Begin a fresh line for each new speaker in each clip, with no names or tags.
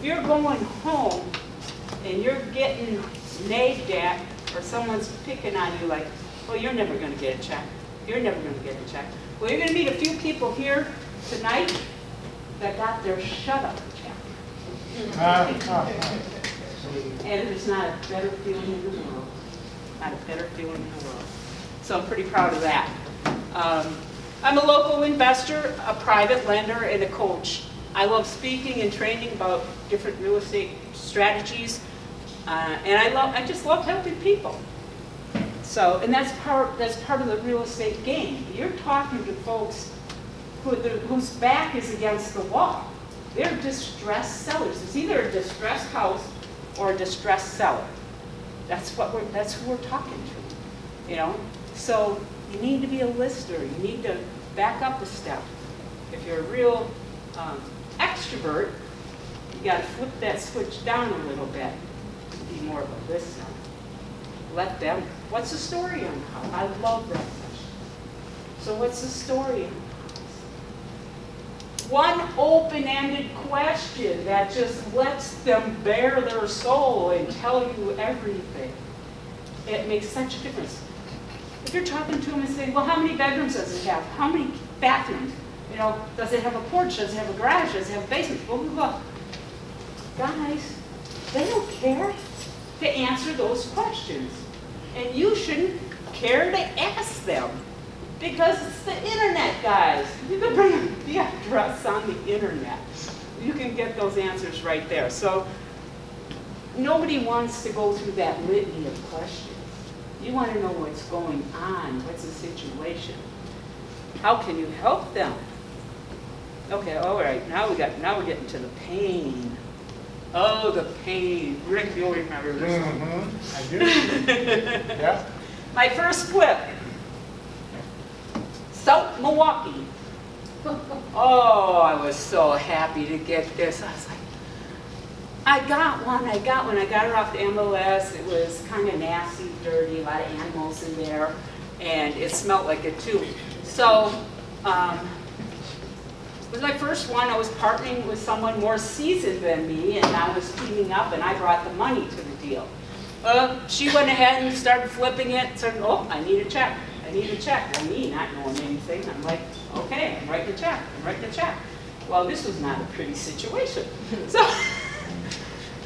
you're going home and you're getting nagged at, or someone's picking on you like, well, you're never going to get a check. You're never going to get a check. Well, you're going to meet a few people here tonight that got their shut up check. And there's not a better feeling in the world. Not a better feeling in the world. So I'm pretty proud of that. I'm a local investor, a private lender, and a coach. I love speaking and training about different real estate strategies, and I just love helping people. So, and that's part of the real estate game. You're talking to folks whose back is against the wall. They're distressed sellers. It's either a distressed house or a distressed seller. That's who we're talking to, you know. So you need to be a lister. You need to back up a step. If you're a real extrovert, you got to flip that switch down a little bit. Be more of a listener. Let them. What's the story on the house? I love that question. So what's the story on the house? One open-ended question that just lets them bare their soul and tell you everything. It makes such a difference. If you're talking to them and saying, well, how many bedrooms does it have? How many bathrooms? You know, does it have a porch? Does it have a garage? Does it have a basement? Blah, blah, blah. Guys, they don't care to answer those questions. And you shouldn't care to ask them. Because it's the internet, guys. You can bring the address on the internet. You can get those answers right there. So nobody wants to go through that litany of questions. You want to know what's going on. What's the situation? How can you help them? Okay, all right. Now we're getting to the pain. Oh, the pain. Rick, you'll remember this.
I do. Yeah.
My first flip. South Milwaukee. Oh, I was so happy to get this. I was like, I got one. I got her off the MLS. It was kind of nasty, dirty, a lot of animals in there, and it smelled like it too. So, it was my first one. I was partnering with someone more seasoned than me, and I was teaming up, and I brought the money to the deal. She went ahead and started flipping it, said, oh, I need a check. I need a check. Well, me not knowing anything, I'm like, okay, I'm writing a check. I'm writing a check. Well, this was not a pretty situation. So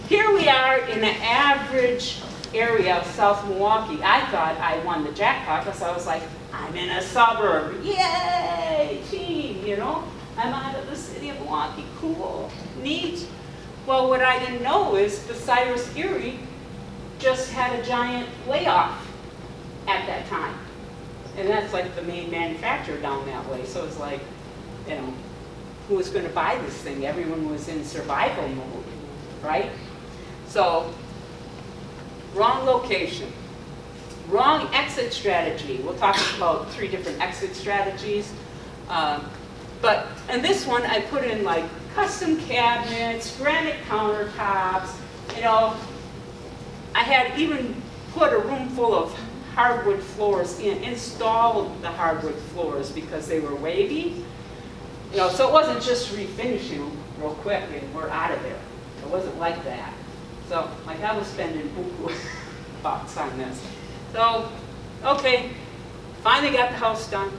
here we are in the average area of South Milwaukee. I thought I won the jackpot because I was like, I'm in a suburb. Yay, team, you know. I'm out of the city of Milwaukee. Cool, neat. Well, what I didn't know is the Cyrus Erie just had a giant layoff at that time. And that's like the main manufacturer down that way. So it's like, you know, who was going to buy this thing? Everyone was in survival mode, right? So, wrong location. Wrong exit strategy. We'll talk about 3 different exit strategies. But in this one, I put in like custom cabinets, granite countertops, you know. I had even put a room full of hardwood floors in, installed the hardwood floors because they were wavy. You know, so it wasn't just refinishing them real quick and we're out of there. It wasn't like that. So, like I was spending buku bucks on this. So, okay, finally got the house done.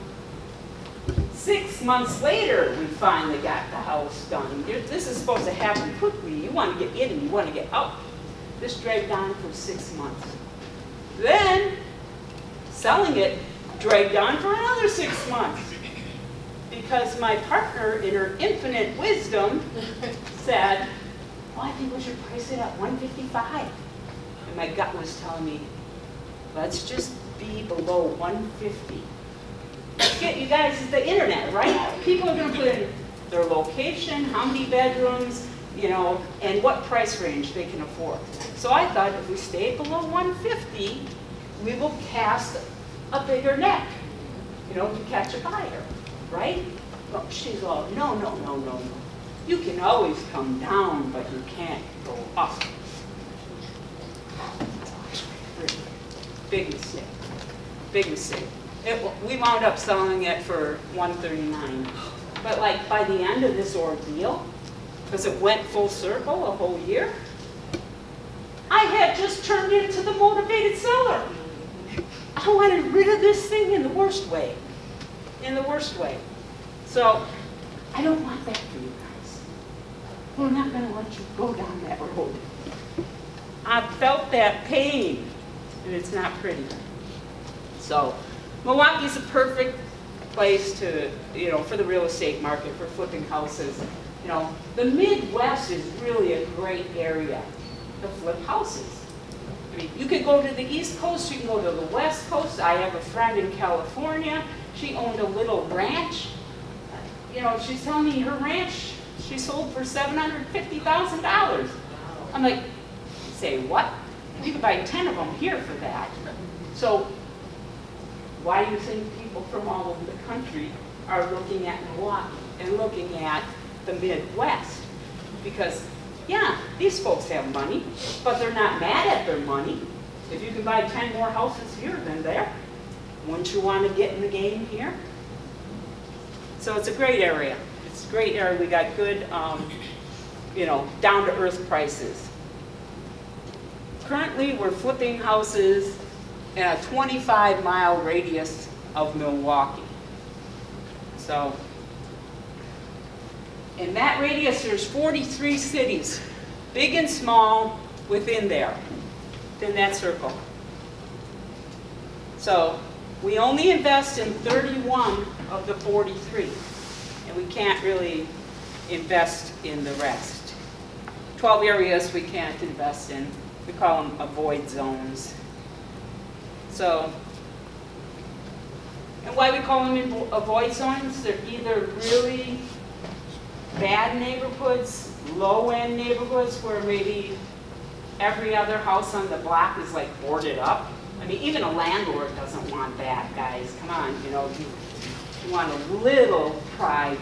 6 months later, we finally got the house done. This is supposed to happen quickly. You want to get in and you want to get out. This dragged on for 6 months. Then, selling it dragged on for another 6 months. Because my partner, in her infinite wisdom, said, well, I think we should price it at $155. And my gut was telling me, let's just be below 150. You guys, it's the internet, right? People are going to put in their location, how many bedrooms, you know, and what price range they can afford. So I thought if we stay below 150, we will cast a bigger net, you know, to catch a buyer, right? Well, she's all, no, no, no, no, no. You can always come down, but you can't go up. Big mistake. Big mistake. We wound up selling it for $139. But like by the end of this ordeal, because it went full circle a whole year. I had just turned into the motivated seller. I wanted rid of this thing in the worst way. In the worst way. So, I don't want that for you guys. We're not going to let you go down that road. I felt that pain, and it's not pretty. So, Milwaukee's a perfect place to, for the real estate market, for flipping houses. The Midwest is really a great area to flip houses. I mean, you could go to the East Coast, you can go to the West Coast. I have a friend in California. She owned a little ranch. She's telling me her ranch, she sold for $750,000. I'm like, say what? You could buy 10 of them here for that. So why do you think people from all over the country are looking at Milwaukee and looking at the Midwest? Because, yeah, these folks have money, but they're not mad at their money. If you can buy 10 more houses here than there, wouldn't you want to get in the game here? So it's a great area. It's a great area. We got good, down-to-earth prices. Currently, we're flipping houses in a 25-mile radius of Milwaukee. So, in that radius, there's 43 cities, big and small, within that circle. So, we only invest in 31 of the 43, and we can't really invest in the rest. 12 areas we can't invest in. We call them avoid zones. So, and why we call them avoid zones? They're either really bad neighborhoods, low-end neighborhoods where maybe every other house on the block is like boarded up. I mean, even a landlord doesn't want that, guys. Come on, you want a little pride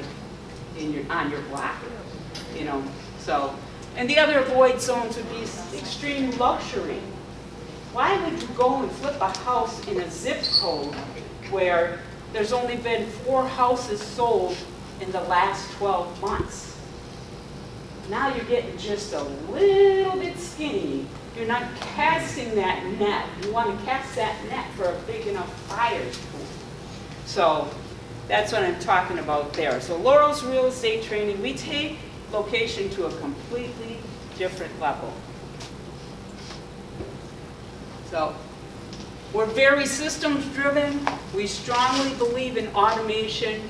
on your block, So, and the other avoid zones would be extreme luxury. Why would you go and flip a house in a zip code where there's only been 4 houses sold in the last 12 months? Now you're getting just a little bit skinny. You're not casting that net. You want to cast that net for a big enough buyer's pool. So that's what I'm talking about there. So Laurel's Real Estate Training, we take location to a completely different level. So we're very systems driven. We strongly believe in automation,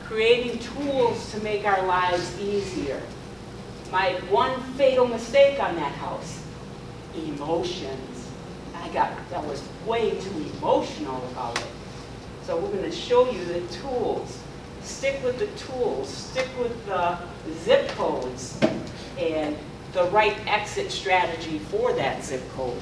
creating tools to make our lives easier. My one fatal mistake on that house, emotions. That was way too emotional about it. So we're going to show you the tools. Stick with the tools, stick with the zip codes, and the right exit strategy for that zip code.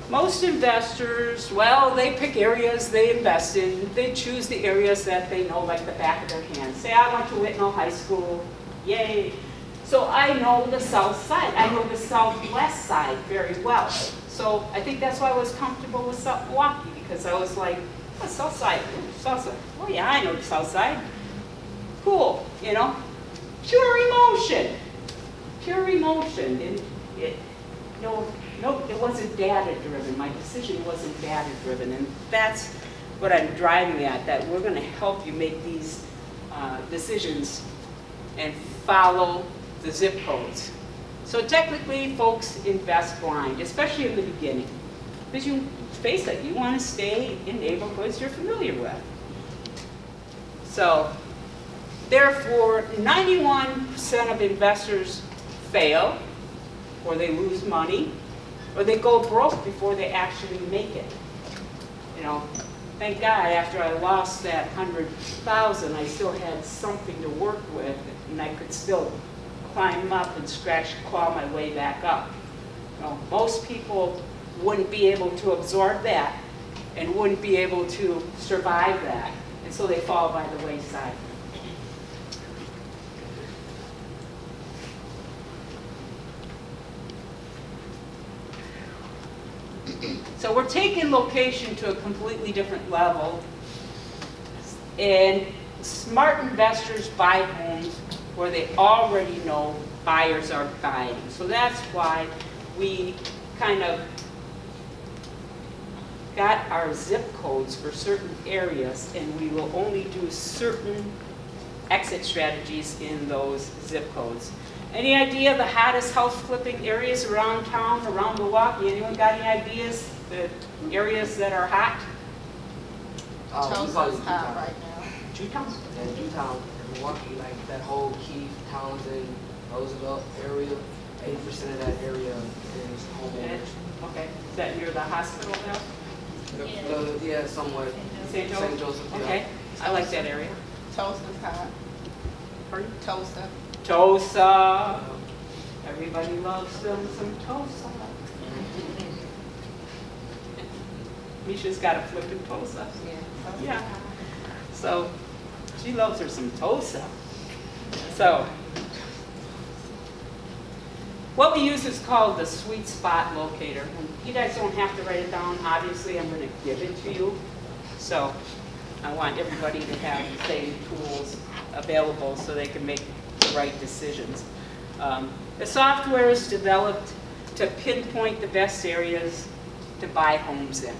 Most investors, well, they pick areas they invest in. They choose the areas that they know like the back of their hand. Say, I went to Whitnall High School, yay. So I know the south side. I know the southwest side very well. So I think that's why I was comfortable with South Milwaukee, because I was like, oh, south side, south side. Oh yeah, I know the south side. Cool, Pure emotion. Pure emotion. And it wasn't data-driven. My decision wasn't data-driven. And that's what I'm driving at, that we're going to help you make these decisions and follow the zip codes. So technically, folks invest blind, especially in the beginning. Because you face it, you want to stay in neighborhoods you're familiar with. So, therefore, 91% of investors fail, or they lose money, or they go broke before they actually make it. Thank God, after I lost that $100,000, I still had something to work with, and I could still climb up and claw my way back up. Most people wouldn't be able to absorb that and wouldn't be able to survive that, and so they fall by the wayside. So we're taking location to a completely different level, and smart investors buy homes where they already know buyers are buying. So that's why we kind of got our zip codes for certain areas, and we will only do certain exit strategies in those zip codes. Any idea the hottest house flipping areas around town, around Milwaukee? Anyone got any ideas? The areas that are hot?
Tulsa's hot right now.
Jewtown?
And Newtown, Milwaukee, like that whole Keith, Townsend, Roosevelt area, 80% of that area is homeowners.
Okay, is that near the hospital now?
Yeah, somewhat.
St.
St. Joseph, yeah.
Okay, I like that area.
Tulsa's hot.
Pardon?
Tulsa.
Tosa. Everybody loves them some Tosa. Misha's got a flippin' Tosa. Yeah. So she loves her some Tosa. So what we use is called the sweet spot locator. And you guys don't have to write it down. Obviously, I'm going to give it to you. So I want everybody to have the same tools available so they can make the right decisions. The software is developed to pinpoint the best areas to buy homes in.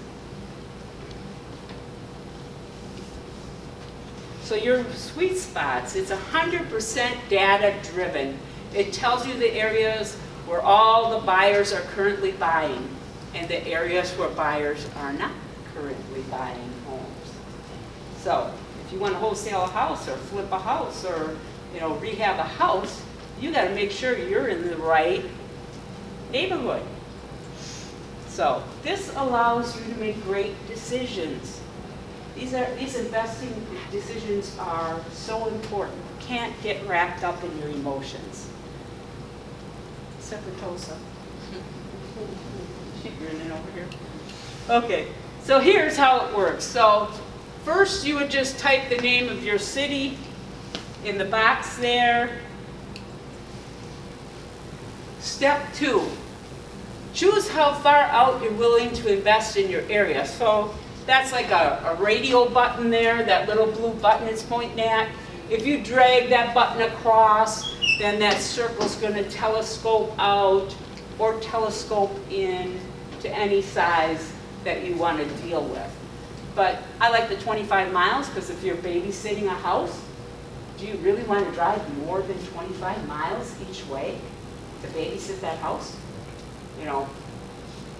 So your sweet spots, it's 100% data driven. It tells you the areas where all the buyers are currently buying and the areas where buyers are not currently buying homes. So if you want to wholesale a house or flip a house or rehab a house, you got to make sure you're in the right neighborhood. So this allows you to make great decisions. These investing decisions are so important. You can't get wrapped up in your emotions. Except for Tosa. She's grinning over here. Okay, so here's how it works. So first you would just type the name of your city in the box there. Step 2, choose how far out you're willing to invest in your area. So that's like a radio button there, that little blue button it's pointing at. If you drag that button across, then that circle's going to telescope out or telescope in to any size that you want to deal with. But I like the 25 miles because if you're babysitting a house, do you really want to drive more than 25 miles each way to babysit that house?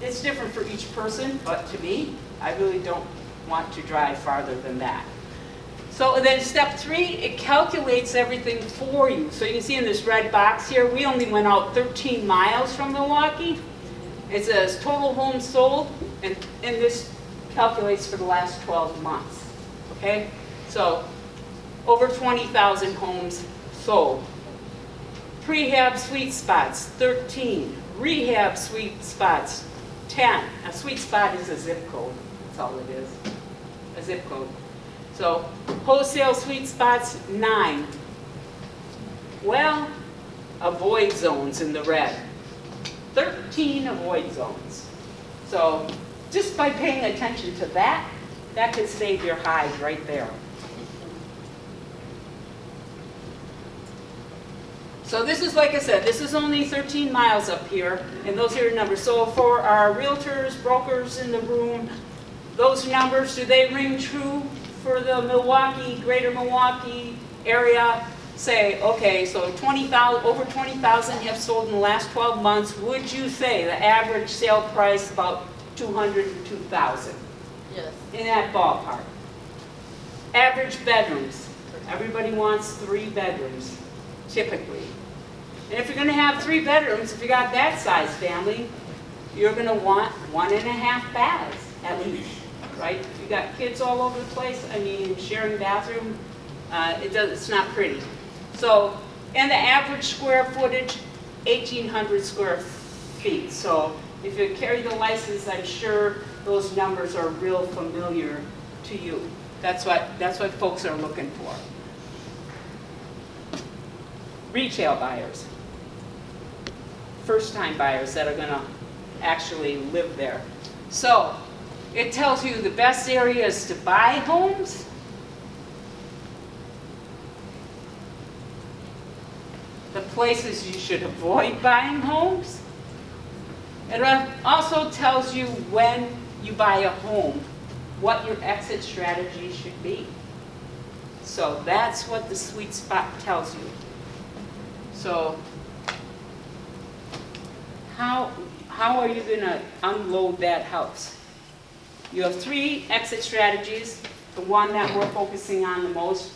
It's different for each person, but to me, I really don't want to drive farther than that. So then step 3, it calculates everything for you. So you can see in this red box here, we only went out 13 miles from Milwaukee. It says total homes sold, and this calculates for the last 12 months. Okay? So over 20,000 homes sold. Prehab sweet spots, 13. Rehab sweet spots, 10. A sweet spot is a zip code. That's all it is, a zip code. So wholesale sweet spots, 9. Well, avoid zones in the red. 13 avoid zones. So just by paying attention to that, that could save your hide right there. So this is, like I said, this is only 13 miles up here, and those are your numbers. So for our realtors, brokers in the room, those numbers, do they ring true for the Milwaukee, greater Milwaukee area? Say, okay, so over 20,000 have sold in the last 12 months. Would you say the average sale price about 202,000?
Yes.
In that ballpark. Average bedrooms. Everybody wants 3 bedrooms, typically. And if you're going to have 3 bedrooms, if you got that size family, you're going to want 1.5 baths at least, right? If you got kids all over the place, I mean, sharing bathroom, it's not pretty. So, and the average square footage, 1,800 square feet. So if you carry the license, I'm sure those numbers are real familiar to you. That's what folks are looking for. Retail buyers. First-time buyers that are going to actually live there. So it tells you the best areas to buy homes places you should avoid buying homes. It also tells you when you buy a home, what your exit strategy should be. So that's what the sweet spot tells you. So how are you going to unload that house? You have 3 exit strategies. The one that we're focusing on the most